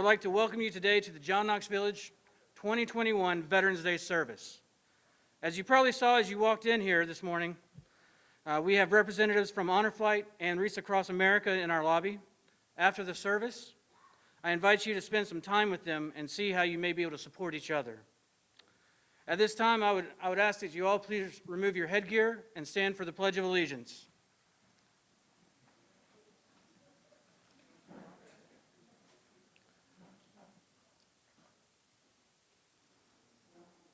like to welcome you today to the John Knox Village 2021 Veterans Day service. As you probably saw as you walked in here this morning, we have representatives from Honor Flight and Wreaths Across America in our lobby. After the service, I invite you to spend some time with them and see how you may be able to support each other. At this time, I would ask that you all please remove your headgear and stand for the Pledge of Allegiance.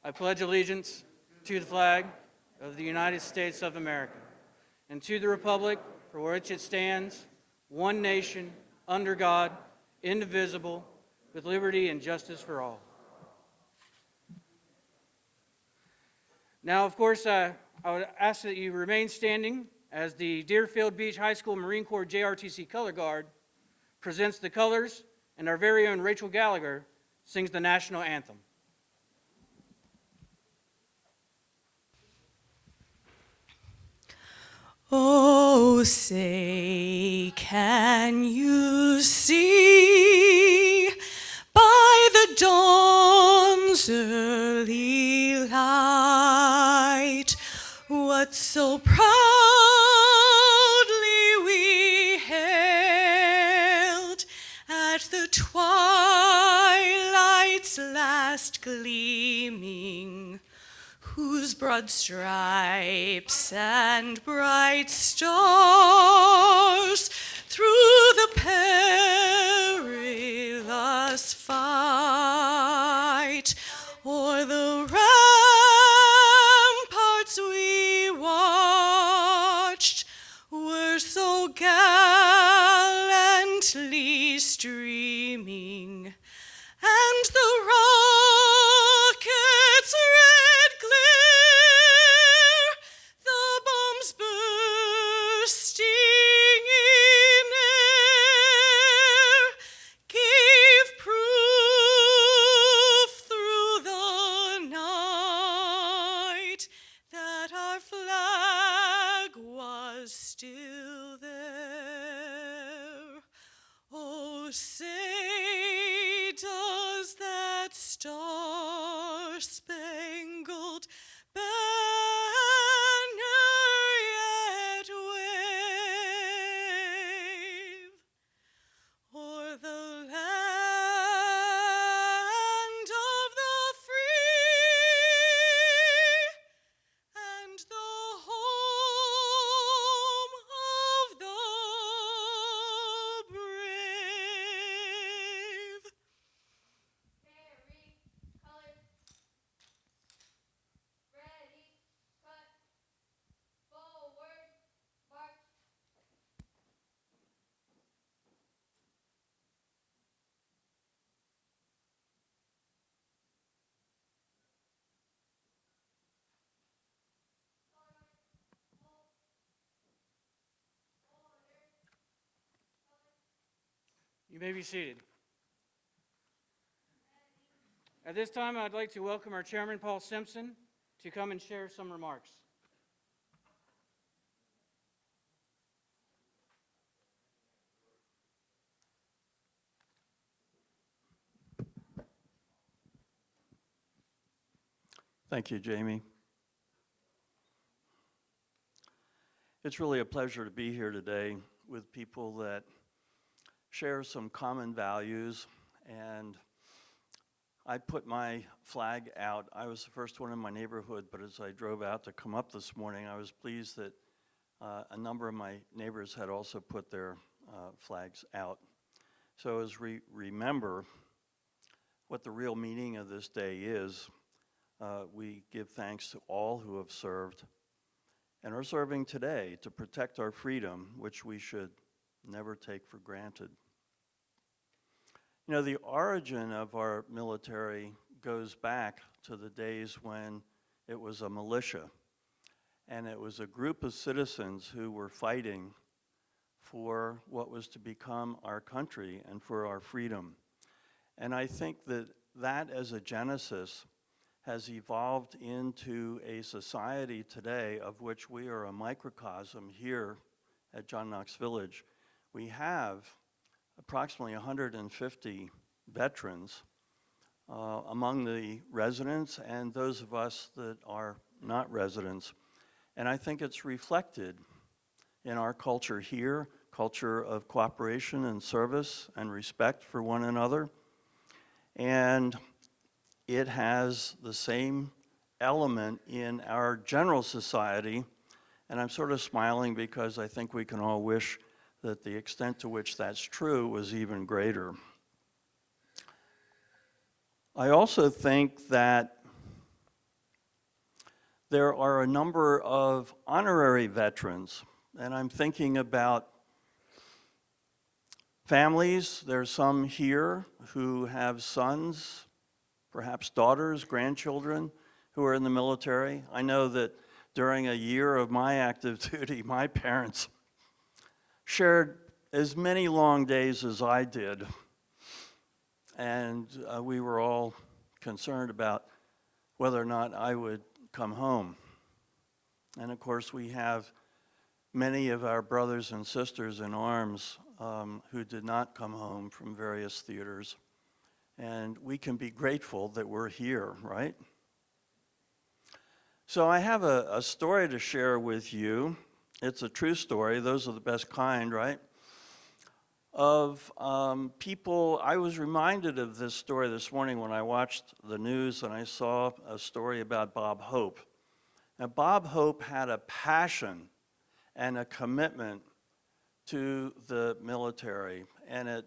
I pledge allegiance to the flag of the United States of America and to the republic for which it stands, one nation, under God, indivisible, with liberty and justice for all. Now, of course, I would ask that you remain standing as the Deerfield Beach High School Marine Corps JRTC Color Guard presents the colors and our very own Rachel Gallagher sings the national anthem. Oh, say, can you see by the dawn's early light what so proudly we hailed at the twilight's last gleaming, whose broad stripes and bright stars through the perilous fight o'er the ramparts we watched were so gallantly streaming, and the rockets' red glare, the bombs bursting in air, gave proof through the night that our flag was still there. Oh, say, does that star-spangled banner yet wave o'er the land of the free and the home of the brave? Very colored. Ready, cut, forward, march. You may be seated. At this time, I'd like to welcome our chairman, Paul Simpson, to come and share some remarks. Thank you, Jamie. It's really a pleasure to be here today with people that share some common values, and I put my flag out. I was the first one in my neighborhood, but as I drove out to come up this morning, I was pleased that a number of my neighbors had also put their flags out. So as we remember what the real meaning of this day is, we give thanks to all who have served and are serving today to protect our freedom, which we should never take for granted. You know, the origin of our military goes back to the days when it was a militia, and it was a group of citizens who were fighting for what was to become our country and for our freedom. And I think that that as a genesis has evolved into a society today of which we are a microcosm here at John Knox Village. We have approximately 150 veterans among the residents and those of us that are not residents. And I think it's reflected in our culture here, culture of cooperation and service and respect for one another. And it has the same element in our general society. And I'm sort of smiling because I think we can all wish that the extent to which that's true was even greater. I also think that there are a number of honorary veterans, and I'm thinking about families. There's some here who have sons, perhaps daughters, grandchildren who are in the military. I know that during a year of my active duty, my parents shared as many long days as I did. And we were all concerned about whether or not I would come home. And of course, we have many of our brothers and sisters in arms who did not come home from various theaters. And we can be grateful that we're here, right? So I have a story to share with you. It's a true story. Those are the best kind, right? Of people. I was reminded of this story this morning when I watched the news and I saw a story about Bob Hope. Now, Bob Hope had a passion and a commitment to the military, and at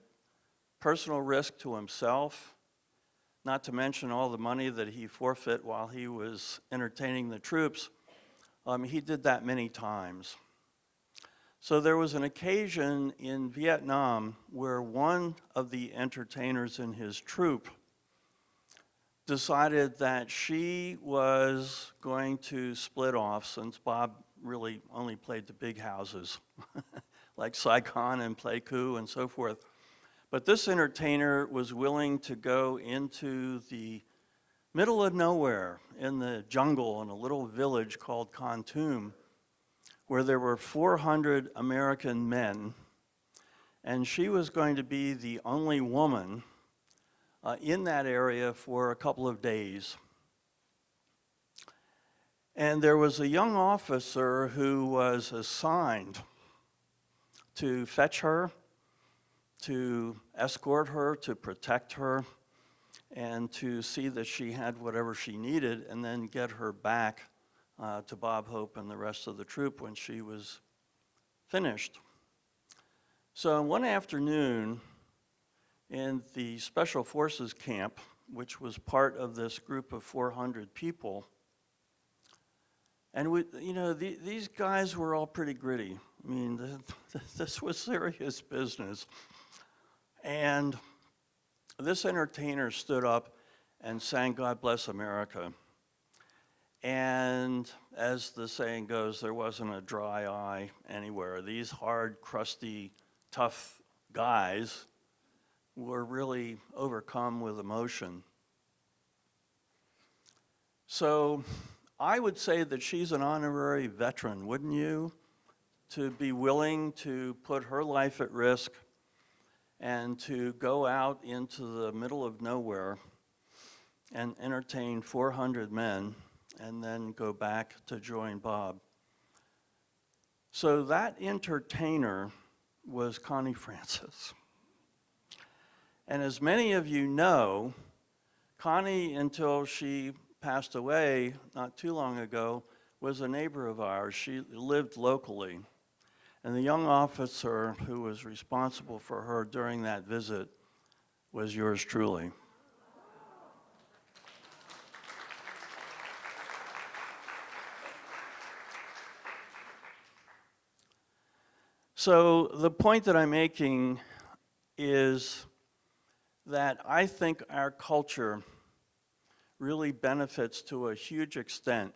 personal risk to himself, not to mention all the money that he forfeit while he was entertaining the troops. He did that many times. So there was an occasion in Vietnam where one of the entertainers in his troop decided that she was going to split off, since Bob really only played the big houses, like Saigon and Pleiku and so forth. But this entertainer was willing to go into the middle of nowhere in the jungle in a little village called Kontum, where there were 400 American men, and she was going to be the only woman in that area for a couple of days. And there was a young officer who was assigned to fetch her, to escort her, to protect her, and to see that she had whatever she needed, and then get her back to Bob Hope and the rest of the troop when she was finished. So one afternoon in the Special Forces camp, which was part of this group of 400 people, and these guys were all pretty gritty. I mean, this was serious business. And this entertainer stood up and sang "God Bless America." And as the saying goes, there wasn't a dry eye anywhere. These hard, crusty, tough guys were really overcome with emotion. So I would say that she's an honorary veteran, wouldn't you? To be willing to put her life at risk and to go out into the middle of nowhere and entertain 400 men and then go back to join Bob. So that entertainer was Connie Francis. And as many of you know, Connie, until she passed away not too long ago, was a neighbor of ours. She lived locally. And the young officer who was responsible for her during that visit was yours truly. So the point that I'm making is that I think our culture really benefits to a huge extent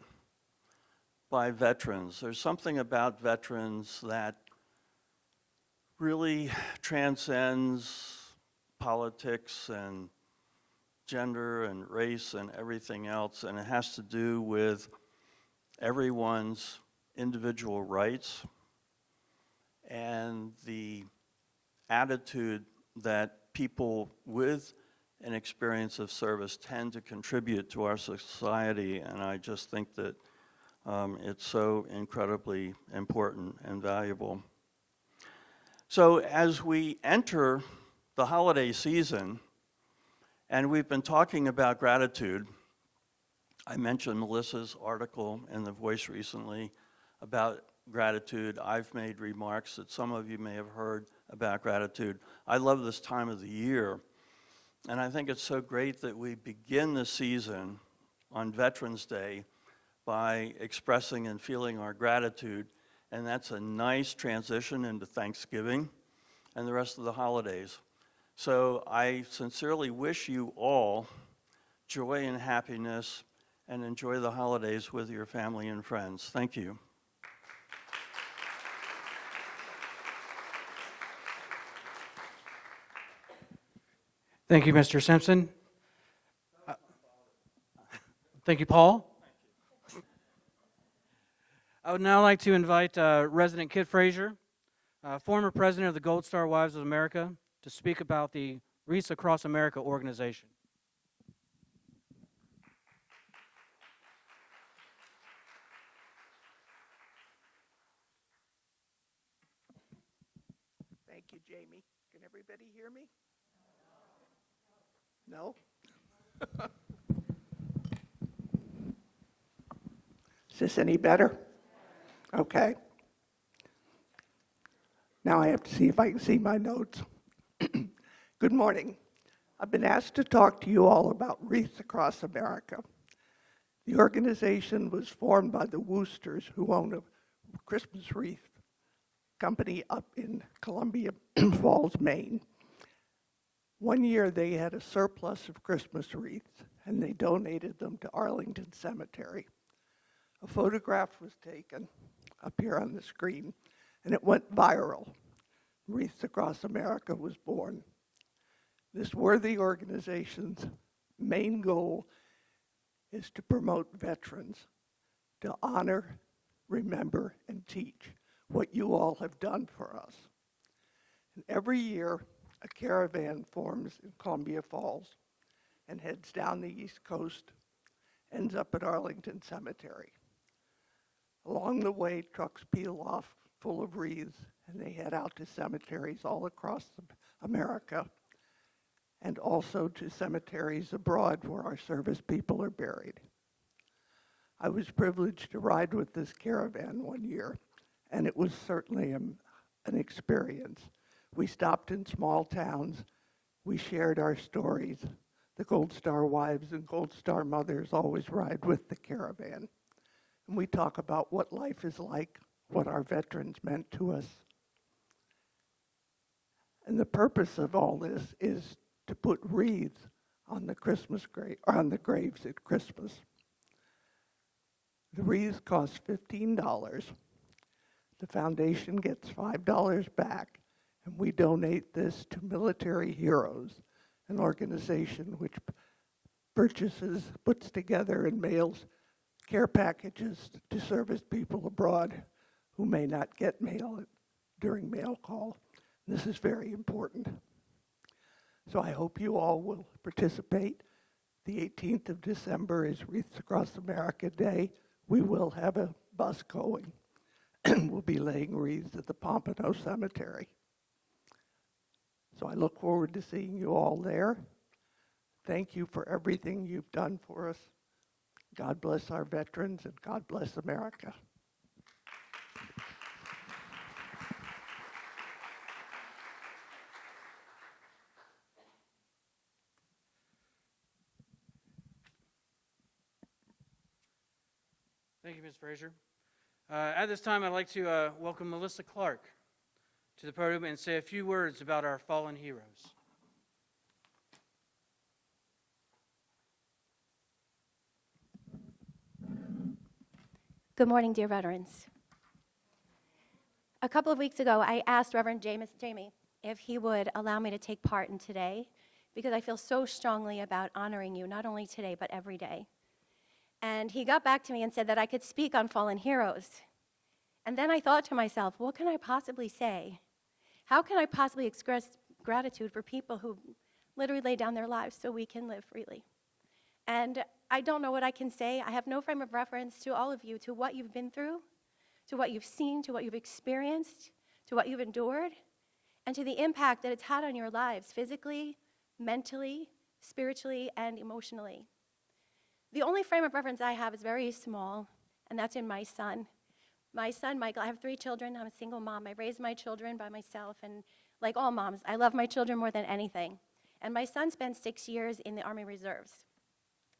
by veterans. There's something about veterans that really transcends politics and gender and race and everything else, and it has to do with everyone's individual rights and the attitude that people with and experience of service tend to contribute to our society, and I just think that it's so incredibly important and valuable. So as we enter the holiday season, and we've been talking about gratitude, I mentioned Melissa's article in The Voice recently about gratitude. I've made remarks that some of you may have heard about gratitude. I love this time of the year, and I think it's so great that we begin the season on Veterans Day by expressing and feeling our gratitude, and that's a nice transition into Thanksgiving and the rest of the holidays. So I sincerely wish you all joy and happiness, and enjoy the holidays with your family and friends. Thank you. Thank you, Mr. Simpson. Thank you, Paul. I would now like to invite Resident Kit Frazier, former president of the Gold Star Wives of America, to speak about the Wreaths Across America organization. Thank you, Jamie. Can everybody hear me? No? Is this any better? Okay. Now I have to see if I can see my notes. Good morning. I've been asked to talk to you all about Wreaths Across America. The organization was formed by the Woosters, who own a Christmas wreath company up in Columbia Falls, Maine. One year they had a surplus of Christmas wreaths, and they donated them to Arlington Cemetery. A photograph was taken up here on the screen, and it went viral. Wreaths Across America was born. This worthy organization's main goal is to promote veterans, to honor, remember, and teach what you all have done for us. And every year, a caravan forms in Columbia Falls and heads down the East Coast, ends up at Arlington Cemetery. Along the way, trucks peel off full of wreaths, and they head out to cemeteries all across America, and also to cemeteries abroad where our service people are buried. I was privileged to ride with this caravan one year, and it was certainly an experience. We stopped in small towns. We shared our stories. The Gold Star wives and Gold Star mothers always ride with the caravan. And we talk about what life is like, what our veterans meant to us. And the purpose of all this is to put wreaths on the on the graves at Christmas. The wreaths cost $15. The foundation gets $5 back, and we donate this to Military Heroes, an organization which puts together and mails care packages to service people abroad who may not get mail during mail call. This is very important. So I hope you all will participate. The 18th of December is Wreaths Across America Day. We will have a bus going, and we'll be laying wreaths at the Pompano Cemetery. So I look forward to seeing you all there. Thank you for everything you've done for us. God bless our veterans, and God bless America. Thank you, Ms. Frazier. At this time, I'd like to welcome Melissa Clark to the podium and say a few words about our fallen heroes. Good morning, dear veterans. A couple of weeks ago, I asked Reverend Jamie if he would allow me to take part in today, because I feel so strongly about honoring you, not only today, but every day. And he got back to me and said that I could speak on fallen heroes. And then I thought to myself, what can I possibly say? How can I possibly express gratitude for people who literally lay down their lives so we can live freely. And I don't know what I can say. I have no frame of reference to all of you, to what you've been through, to what you've seen, to what you've experienced, to what you've endured, and to the impact that it's had on your lives physically, mentally, spiritually, and emotionally. The only frame of reference I have is very small, and that's in my son. My son, Michael, I have 3 children. I'm a single mom. I raised my children by myself, and like all moms, I love my children more than anything. And my son spent 6 years in the Army Reserves.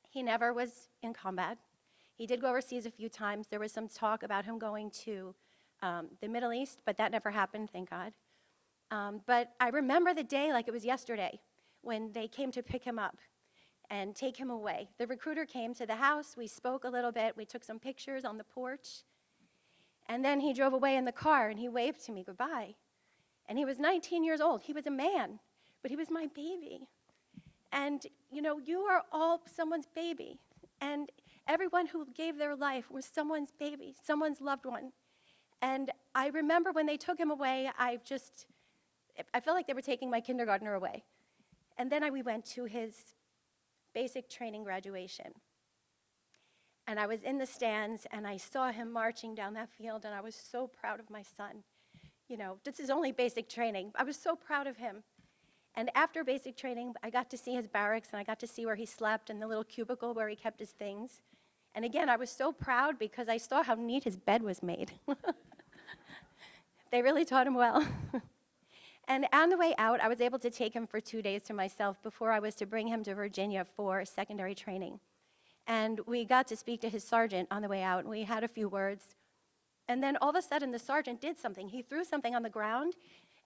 He never was in combat. He did go overseas a few times. There was some talk about him going to the Middle East, but that never happened, thank God. But I remember the day like it was yesterday when they came to pick him up and take him away. The recruiter came to the house. We spoke a little bit. We took some pictures on the porch. And then he drove away in the car, and he waved to me goodbye. And he was 19 years old. He was a man, but he was my baby. And, you know, you are all someone's baby. And everyone who gave their life was someone's baby, someone's loved one. And I remember when they took him away, I felt like they were taking my kindergartner away. And then we went to his basic training graduation. And I was in the stands, and I saw him marching down that field, and I was so proud of my son. You know, this is only basic training. I was so proud of him. And after basic training, I got to see his barracks, and I got to see where he slept and the little cubicle where he kept his things. And again, I was so proud because I saw how neat his bed was made. They really taught him well. And on the way out, I was able to take him for 2 days to myself before I was to bring him to Virginia for secondary training. And we got to speak to his sergeant on the way out, and we had a few words. And then all of a sudden, the sergeant did something. He threw something on the ground,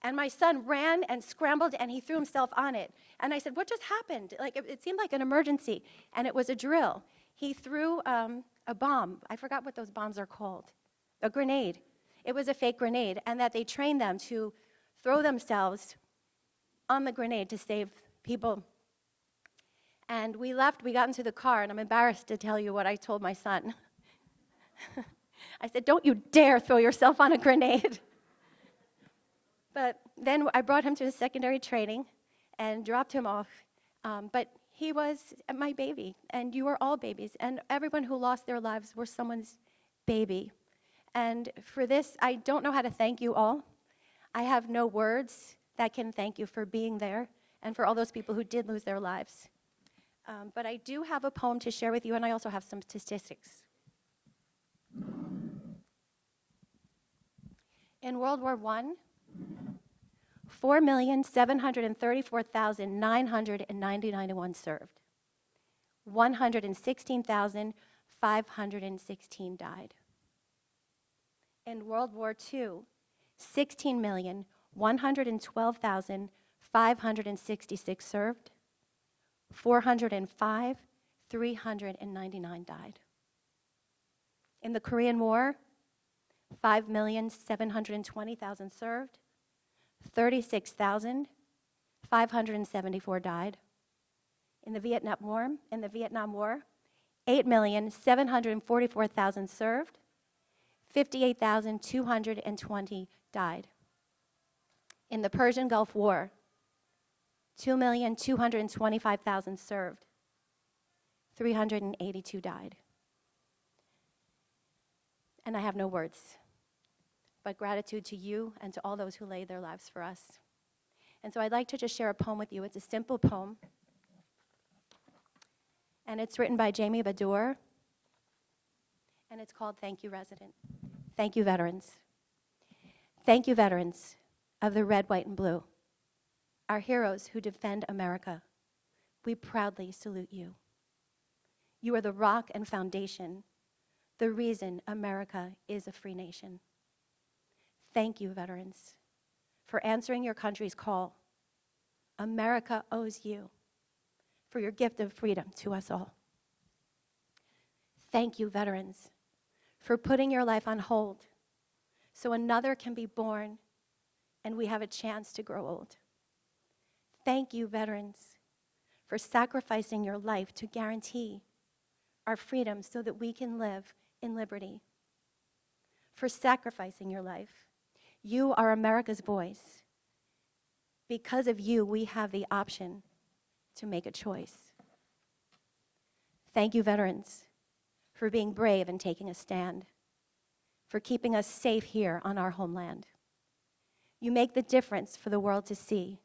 and my son ran and scrambled, and he threw himself on it. And I said, what just happened? Like, it seemed like an emergency, and it was a drill. He threw a bomb. I forgot what those bombs are called. A grenade. It was a fake grenade, and that they trained them to throw themselves on the grenade to save people. And we left, we got into the car, and I'm embarrassed to tell you what I told my son. I said, don't you dare throw yourself on a grenade. But then I brought him to his secondary training and dropped him off. But he was my baby, and you are all babies, and everyone who lost their lives were someone's baby. And for this, I don't know how to thank you all. I have no words that can thank you for being there and for all those people who did lose their lives. But I do have a poem to share with you, and I also have some statistics. In World War I, 4,734,991 served. 116,516 died. In World War II, 16,112,566 served. 405,399 died. In the Korean War, 5,720,000 served. 36,574 died. In the Vietnam War, 8,744,000 served. 58,220 died. In the Persian Gulf War, 2,225,000 served. 382 died. And I have no words but gratitude to you and to all those who laid their lives for us. And so I'd like to just share a poem with you. It's a simple poem. And it's written by Jamie Badur. And it's called Thank You, Resident. Thank you, veterans. Thank you, veterans of the red, white, and blue. Our heroes who defend America. We proudly salute you. You are the rock and foundation, the reason America is a free nation. Thank you, veterans, for answering your country's call. America owes you for your gift of freedom to us all. Thank you, veterans, for putting your life on hold so another can be born and we have a chance to grow old. Thank you, veterans, for sacrificing your life to guarantee our freedom so that we can live in liberty. For sacrificing your life. You are America's voice. Because of you, we have the option to make a choice. Thank you, veterans, for being brave and taking a stand, for keeping us safe here on our homeland. You make the difference for the world to see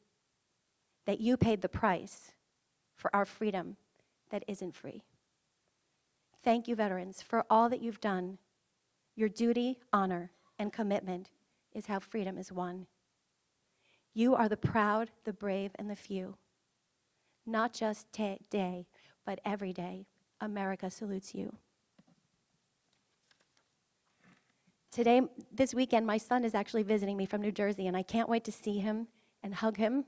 that you paid the price for our freedom that isn't free. Thank you, veterans, for all that you've done. Your duty, honor, and commitment is how freedom is won. You are the proud, the brave, and the few. Not just today, but every day, America salutes you. Today, this weekend, my son is actually visiting me from New Jersey, and I can't wait to see him and hug him.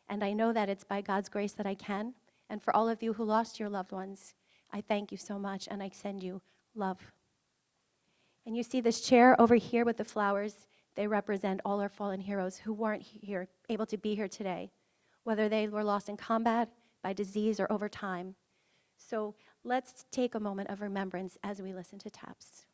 And I know that it's by God's grace that I can. And for all of you who lost your loved ones, I thank you so much, and I send you love. And you see this chair over here with the flowers. They represent all our fallen heroes who weren't able to be here today, whether they were lost in combat, by disease, or over time. So let's take a moment of remembrance as we listen to taps.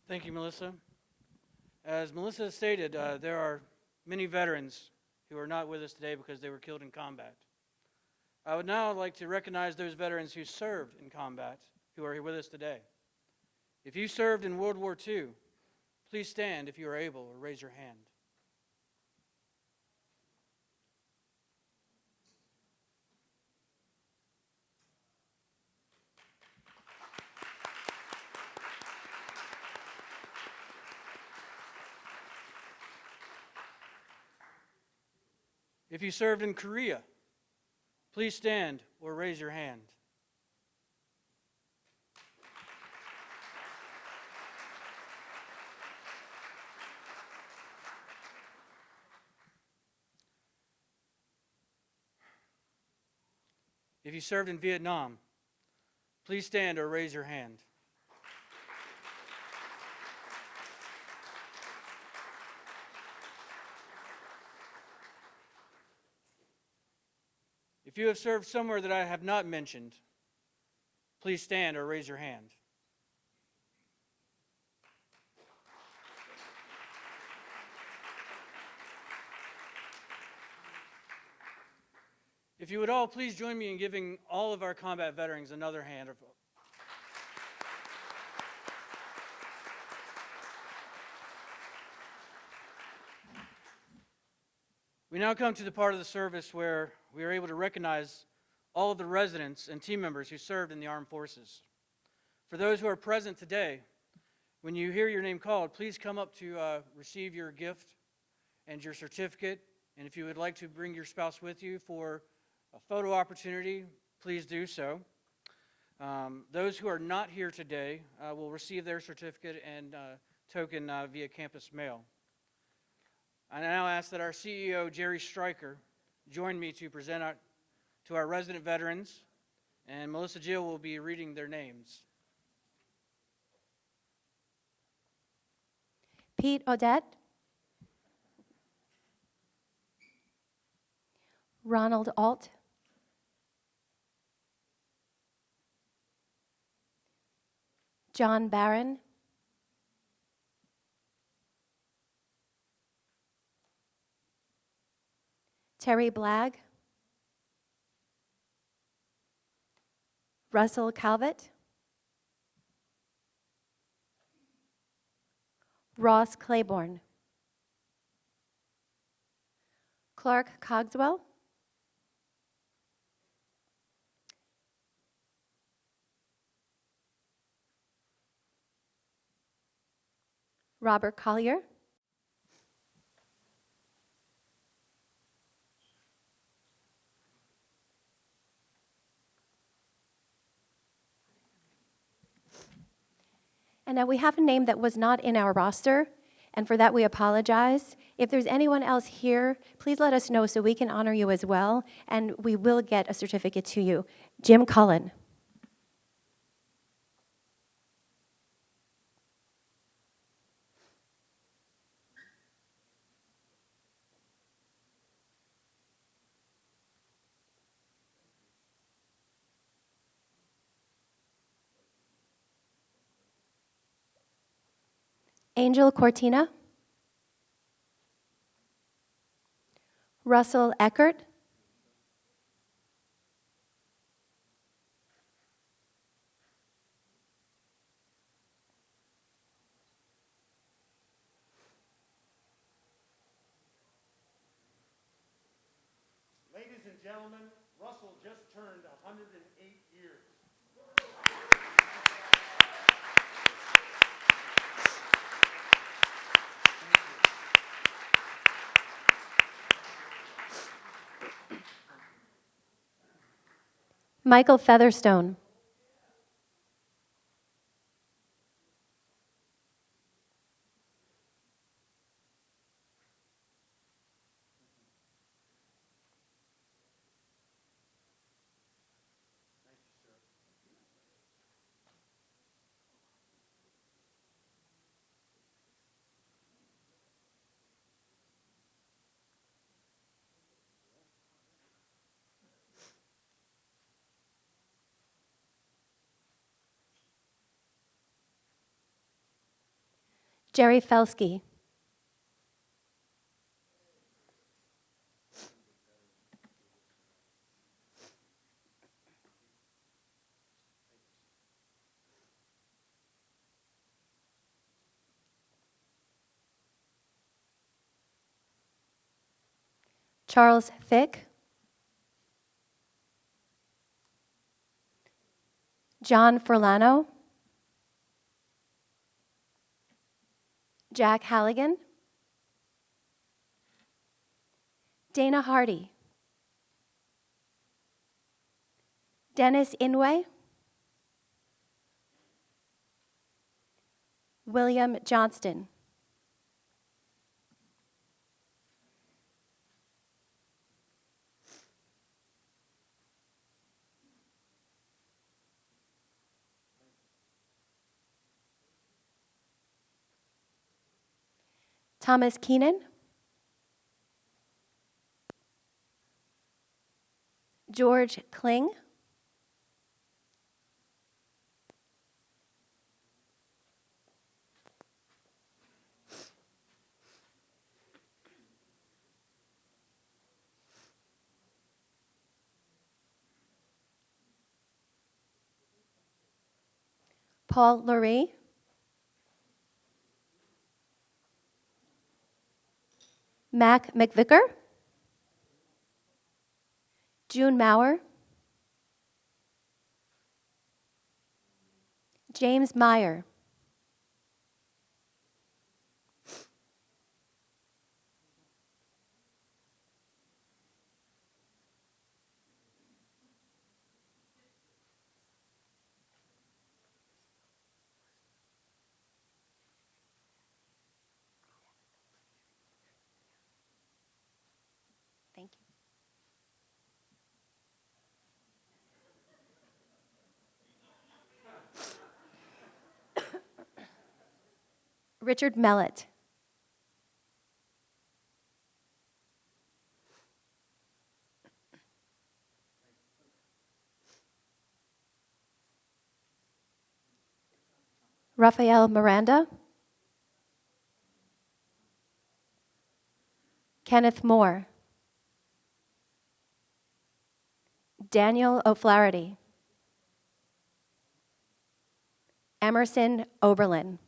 Thank you, Melissa. As Melissa stated, there are many veterans who are not with us today because they were killed in combat. I would now like to recognize those veterans who served in combat who are here with us today. If you served in World War II, please stand if you are able, or raise your hand. If you served in Korea, please stand or raise your hand. If you served in Vietnam, please stand or raise your hand. If you have served somewhere that I have not mentioned, please stand or raise your hand. If you would all please join me in giving all of our combat veterans another hand. We now come to the part of the service where we are able to recognize all of the residents and team members who served in the armed forces. For those who are present today, when you hear your name called, please come up to receive your gift and your certificate. And if you would like to bring your spouse with you for a photo opportunity, please do so. Those who are not here today will receive their certificate and token via campus mail. I now ask that our CEO, Jerry Stryker, join me to present to our resident veterans, and Melissa Jill will be reading their names. Pete Odette, Ronald Alt, John Barron, Terry Blagg, Russell Calvert, Ross Claiborne, Clark Cogswell, Robert Collier, And now we have a name that was not in our roster, and for that we apologize. If there's anyone else here, please let us know so we can honor you as well, and we will get a certificate to you. Jim Cullen. Angel Cortina. Russell Eckert. Ladies and gentlemen, Russell just turned 108 years. Michael Featherstone. Jerry Felsky. Charles Fick. John Furlano. Jack Halligan. Dana Hardy. Dennis Inouye. William Johnston. Thomas Keenan. George Kling. Paul Lurie. Mac McVicker. June Maurer. James Meyer. Thank you. Richard Mellett. Rafael Miranda. Kenneth Moore. Daniel O'Flaherty. Emerson Oberlin.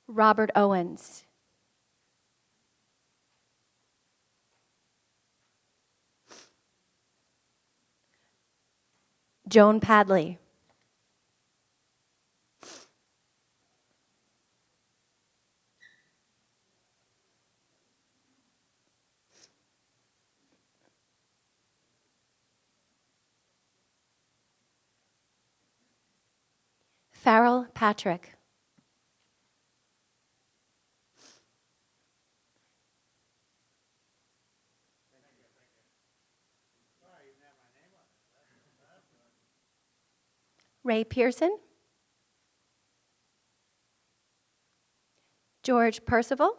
Robert Owens. Joan Padley. Farrell Patrick. Ray Pearson. George Percival.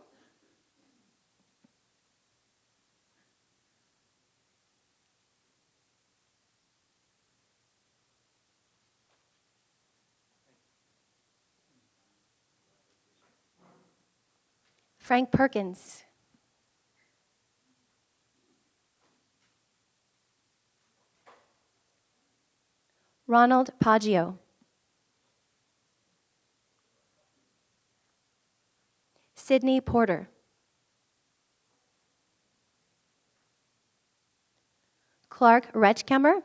Frank Perkins. Ronald Paggio. Sydney Porter. Clark Retchkemmer.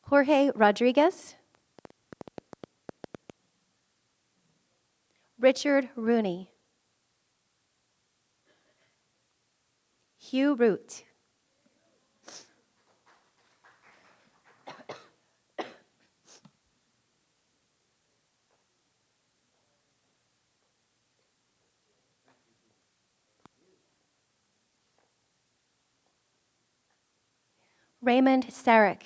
Jorge Rodriguez. Richard Rooney. Hugh Root. Raymond Sarek.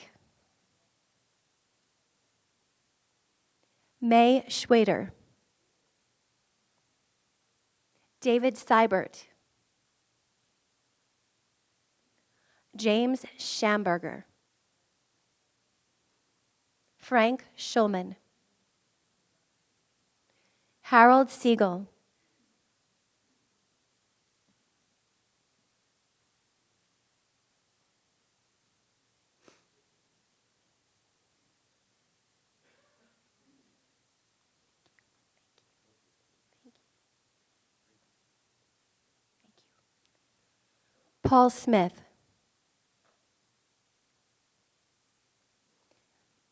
May Schwader. David Seibert. James Schamberger. Frank Schulman. Harold Siegel. Paul Smith.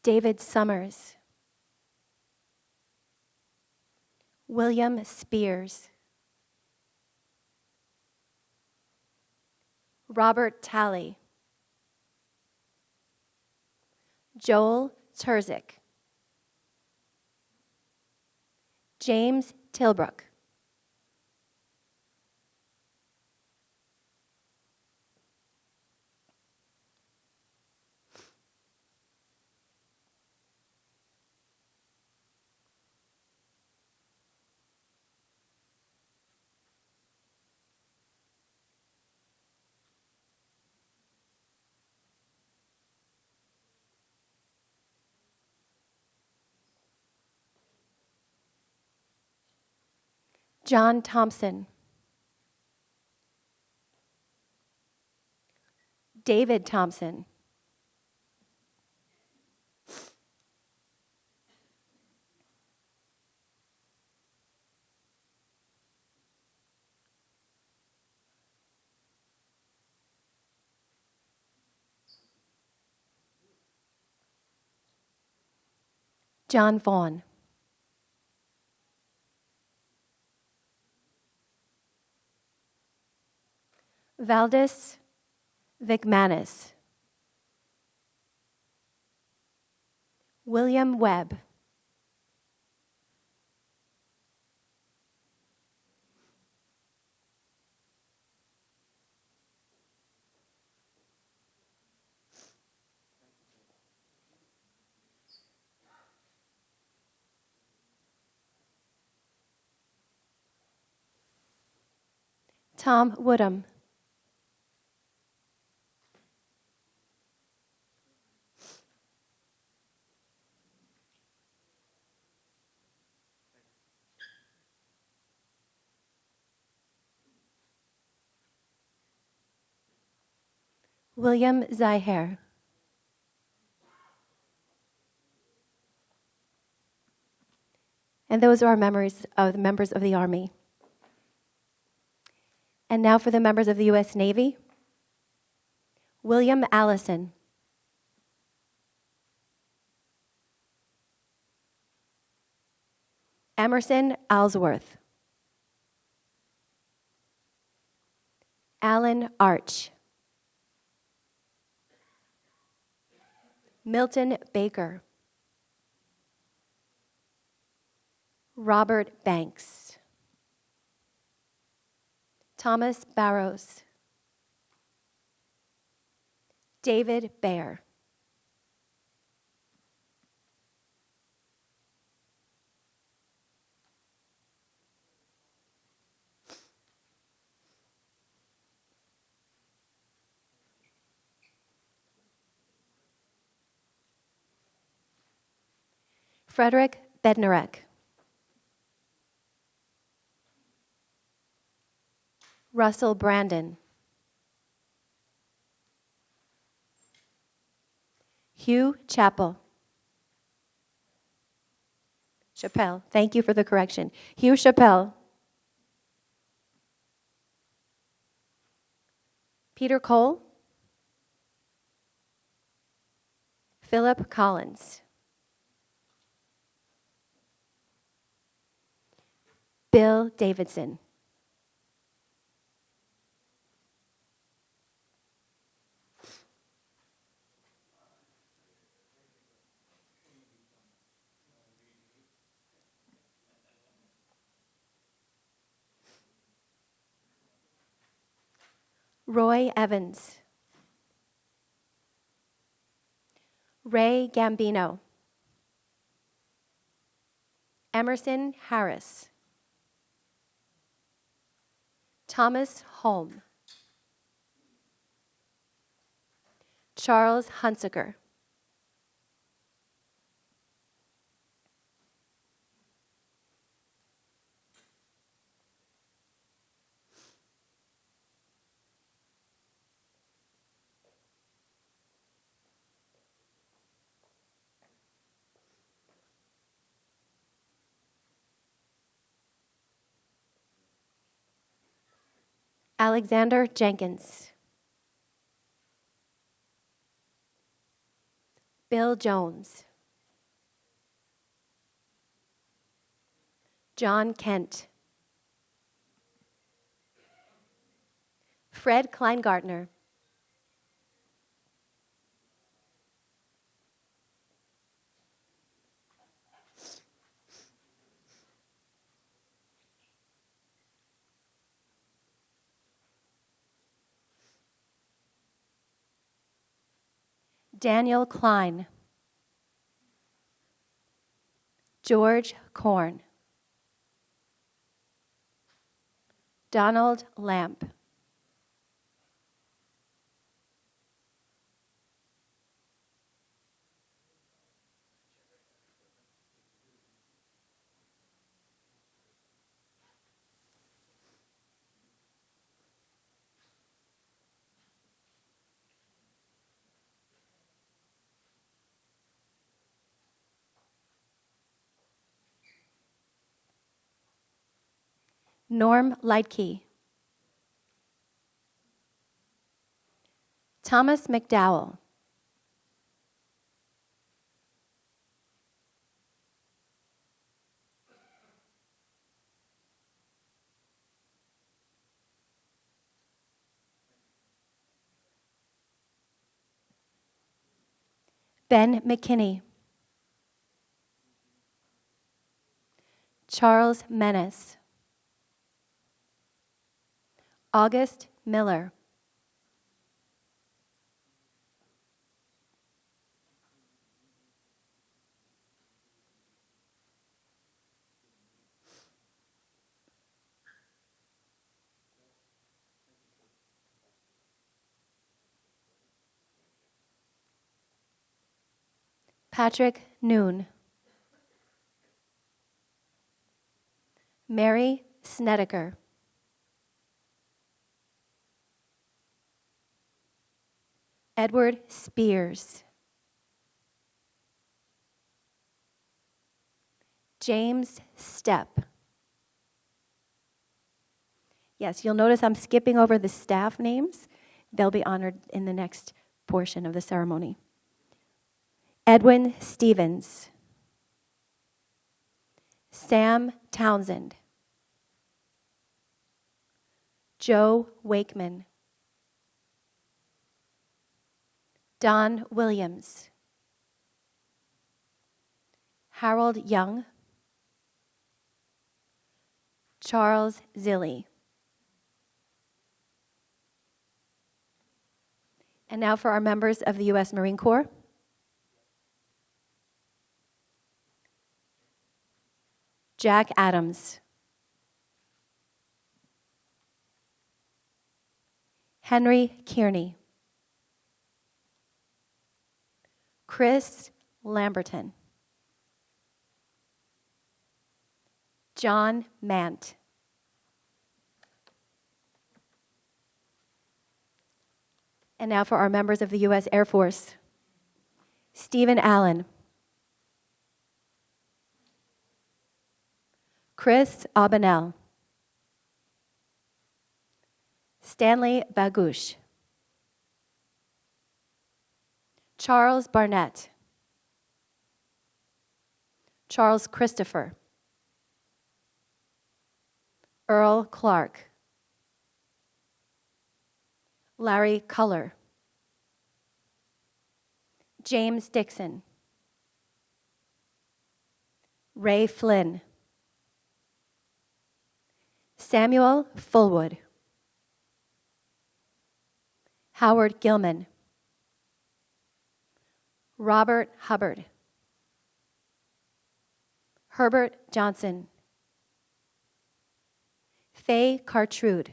David Summers. William Spears. Robert Talley. Joel Terzick. James Tilbrook. John Thompson. David Thompson. John Vaughn. Valdis Vicmanus. William Webb. Tom Woodham. William Zyher. And those are our memories of the members of the Army. And now for the members of the U.S. Navy. William Allison. Emerson Alsworth. Alan Arch. Milton Baker. Robert Banks. Thomas Barrows. David Baer. Frederick Bednarek. Russell Brandon. Hugh Chappell. Chappelle. Thank you for the correction. Hugh Chappelle. Peter Cole. Philip Collins. Bill Davidson. Roy Evans. Ray Gambino. Emerson Harris. Thomas Holm. Charles Hunsaker. Alexander Jenkins. Bill Jones. John Kent. Fred Kleingartner. Daniel Klein. George Korn. Donald Lamp. Norm Lightkey. Thomas McDowell. Ben McKinney. Charles Menace. August Miller. Patrick Noon. Mary Snedeker. Edward Spears. James Stepp. Yes, you'll notice I'm skipping over the staff names. They'll be honored in the next portion of the ceremony. Edwin Stevens. Sam Townsend. Joe Wakeman. Don Williams. Harold Young, Charles Zilli. And now for our members of the U.S. Marine Corps. Jack Adams. Henry Kearney. Chris Lamberton. John Mant. And now for our members of the U.S. Air Force. Stephen Allen. Chris Aubinel. Stanley Bagush. Charles Barnett. Charles Christopher. Earl Clark. Larry Culler. James Dixon. Ray Flynn. Samuel Fullwood. Howard Gilman. Robert Hubbard. Herbert Johnson. Faye Cartrude.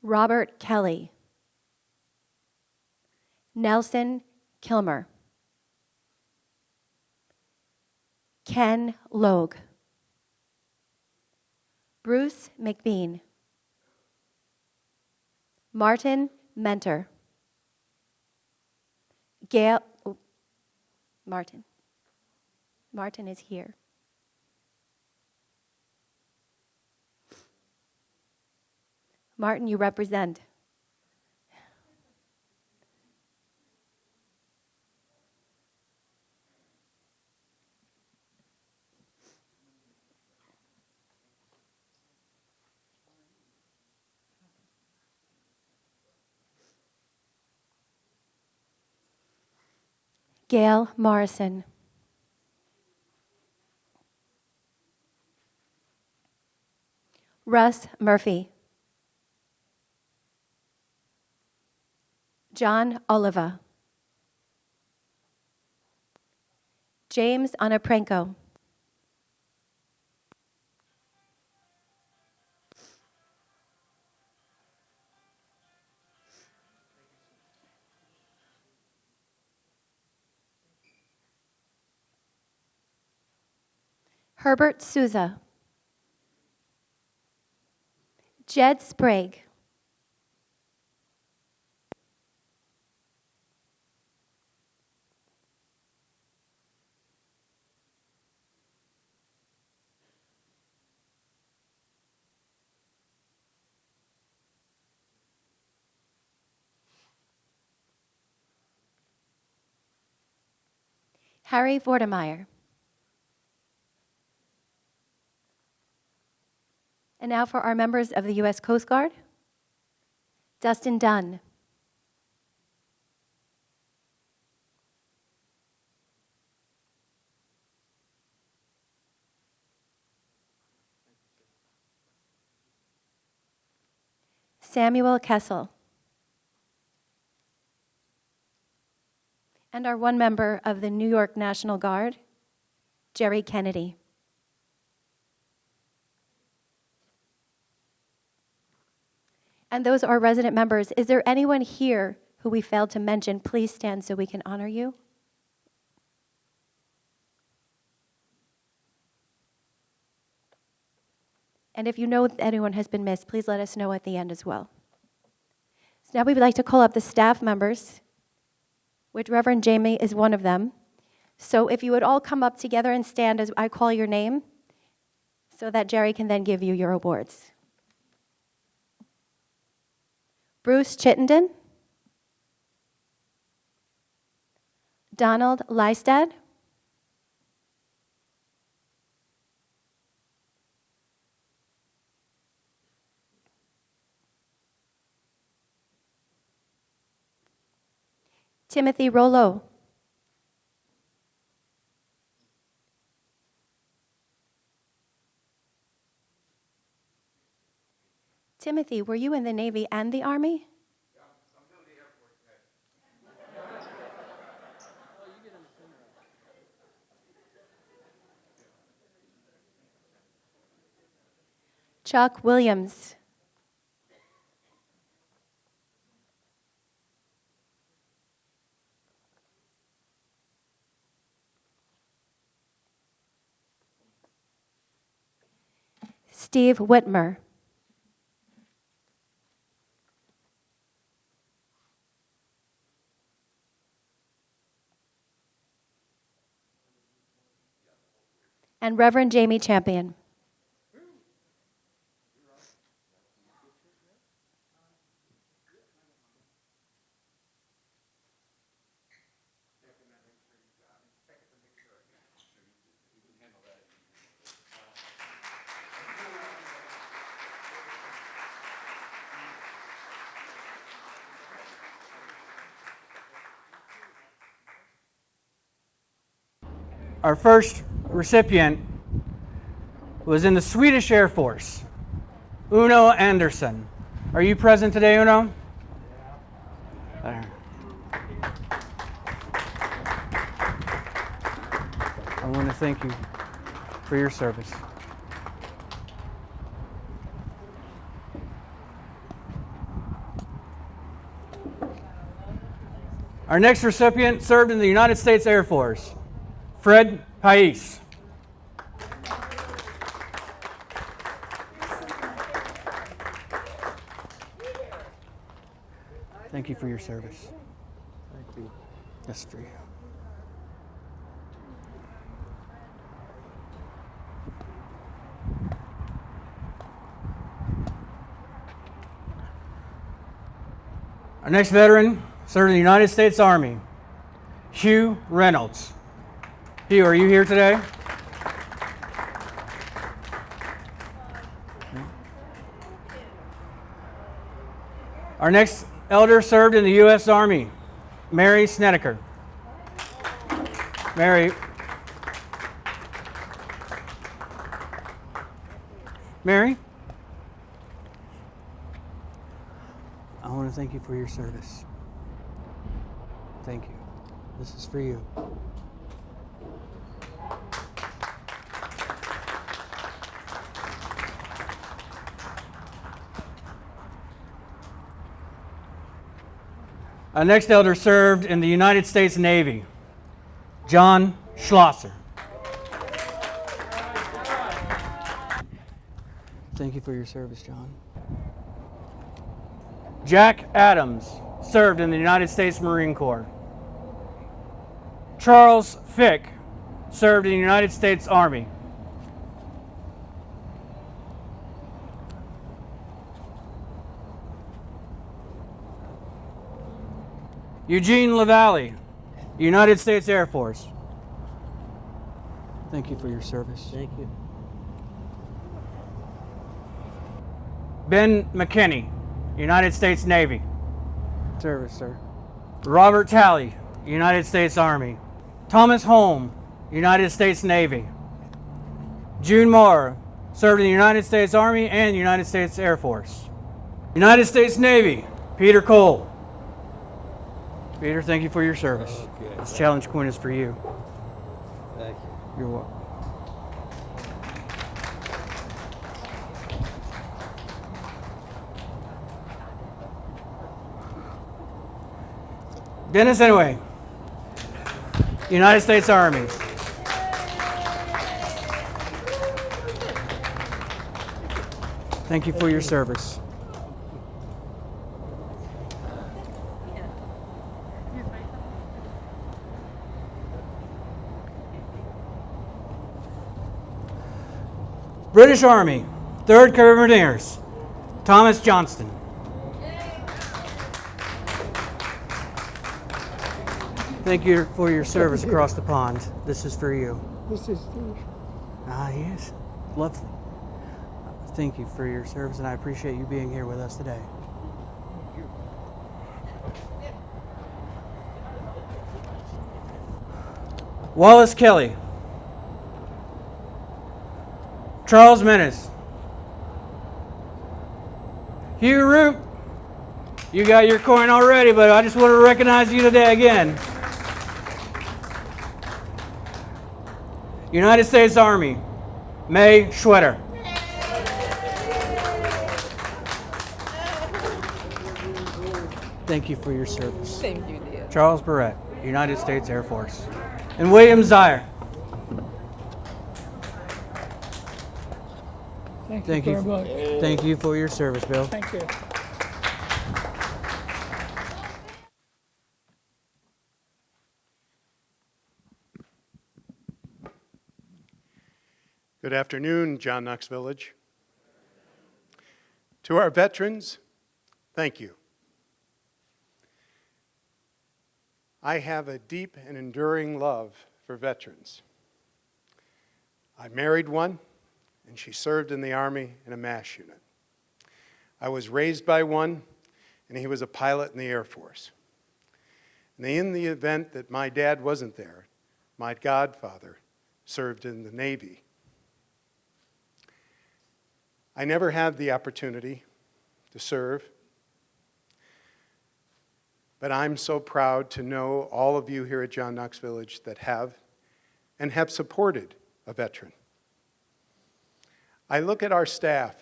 Robert Kelly. Nelson Kilmer. Ken Logue. Bruce McBean. Martin Mentor. Gail, Martin. Martin is here. Martin, you represent. Gail Morrison. Russ Murphy. John Oliva. James Onoprenko. Herbert Souza. Jed Sprague. Harry Vordemeyer. And now for our members of the U.S. Coast Guard. Dustin Dunn. Samuel Kessel. And our one member of the New York National Guard, Jerry Kennedy. And those are resident members. Is there anyone here who we failed to mention? Please stand so we can honor you. And if you know that anyone has been missed, please let us know at the end as well. So now we would like to call up the staff members, which Reverend Jamie is one of them. So if you would all come up together and stand as I call your name, so that Jerry can then give you your awards. Bruce Chittenden. Donald Lystad. Timothy Rollo. Timothy, were you in the Navy and the Army? Chuck Williams. Steve Whitmer. And Reverend Jamie Champion. Our first recipient was in the Swedish Air Force, Uno Andersson. Are you present today, Uno? There. I want to thank you for your service. Our next recipient served in the United States Air Force, Fred Pais. Thank you for your service. Thank you. Yes, for you. Our next veteran served in the United States Army, Hugh Reynolds. Hugh, are you here today? Our next elder served in the U.S. Army, Mary Snedeker. Mary. Mary? I want to thank you for your service. Thank you. This is for you. Our next elder served in the United States Navy, John Schlosser. Thank you for your service, John. Jack Adams served in the United States Marine Corps. Charles Fick served in the United States Army. Eugene LaValle, United States Air Force. Thank you for your service. Thank you. Ben McKinney, United States Navy. Service, sir. Robert Talley, United States Army. Thomas Holm, United States Navy. June Moore served in the United States Army and United States Air Force. United States Navy, Peter Cole. Peter, thank you for your service. Okay. This challenge coin is for you. Thank you. You're welcome. Dennis Inouye, United States Army. Thank you for your service. British Army, 3rd Carbineers, Thomas Johnston. Thank you for your service across the pond. This is for you. This is Steve. Ah, yes. Lovely. Thank you for your service, and I appreciate you being here with us today. Wallace Kelly. Charles Menace. Hugh Root, you got your coin already, but I just want to recognize you today again. United States Army, May Schwetter. Thank you for your service. Thank you, dear. Charles Barrett, United States Air Force. And William Zier. Thank you very much. Thank you for your service, Bill. Thank you. Good afternoon, John Knox Village. To our veterans, thank you. I have a deep and enduring love for veterans. I married one, and she served in the Army in a MASH unit. I was raised by one, and he was a pilot in the Air Force. And in the event that my dad wasn't there, my godfather served in the Navy. I never had the opportunity to serve, but I'm so proud to know all of you here at John Knox Village that have and have supported a veteran. I look at our staff,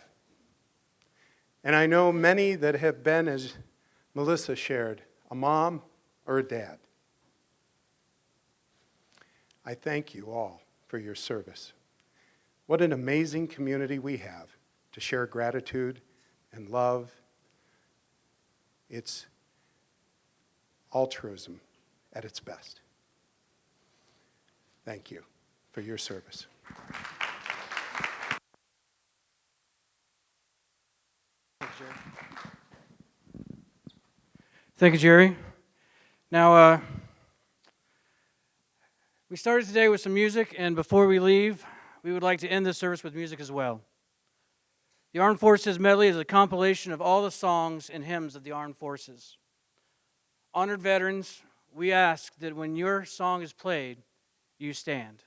and I know many that have been, as Melissa shared, a mom or a dad. I thank you all for your service. What an amazing community we have to share gratitude and love. It's altruism at its best. Thank you for your service. Thank you, Jerry. Now, we started today with some music, and before we leave, we would like to end this service with music as well. The Armed Forces Medley is a compilation of all the songs and hymns of the Armed Forces. Honored veterans, we ask that when your song is played, you stand.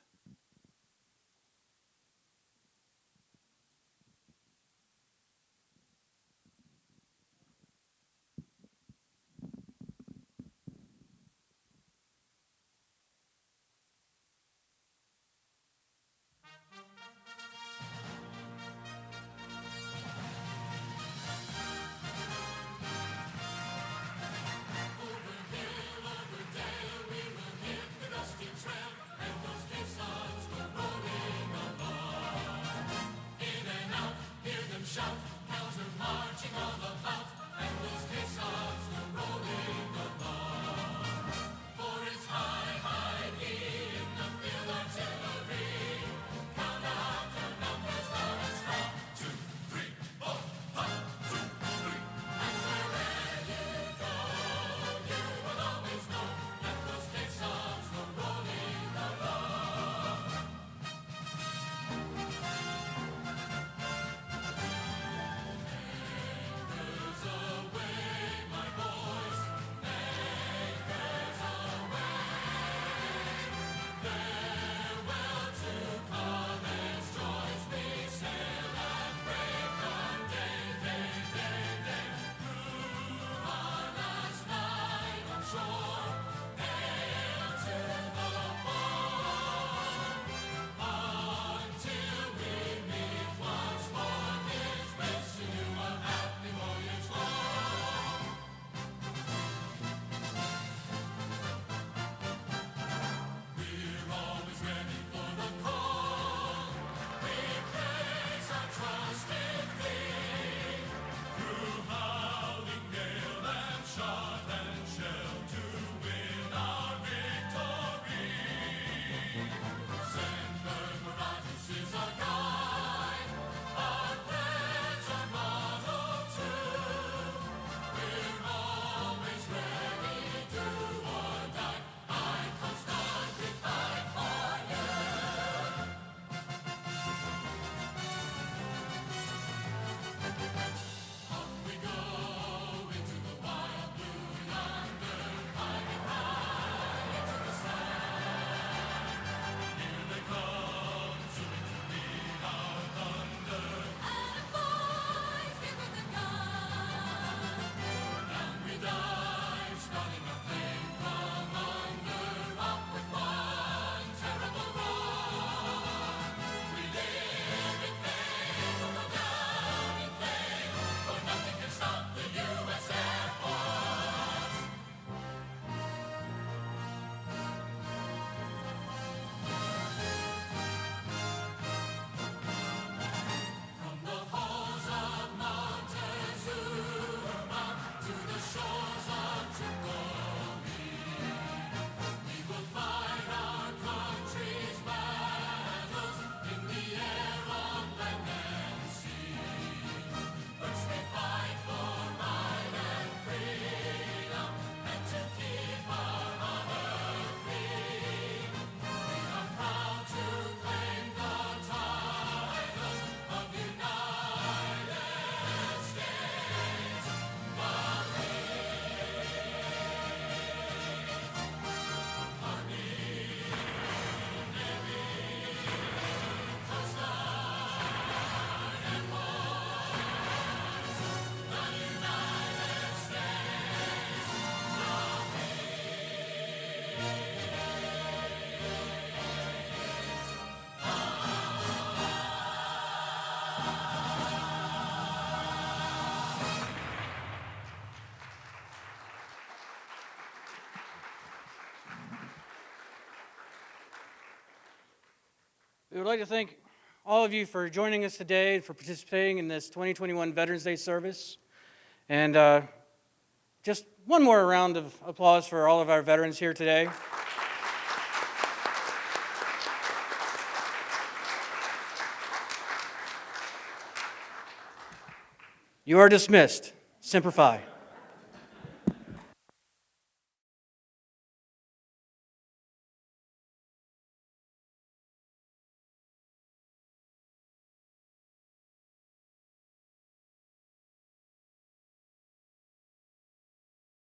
We would like to thank all of you for joining us today and for participating in this 2021 Veterans Day service. And just one more round of applause for all of our veterans here today. You are dismissed. Semper Fi.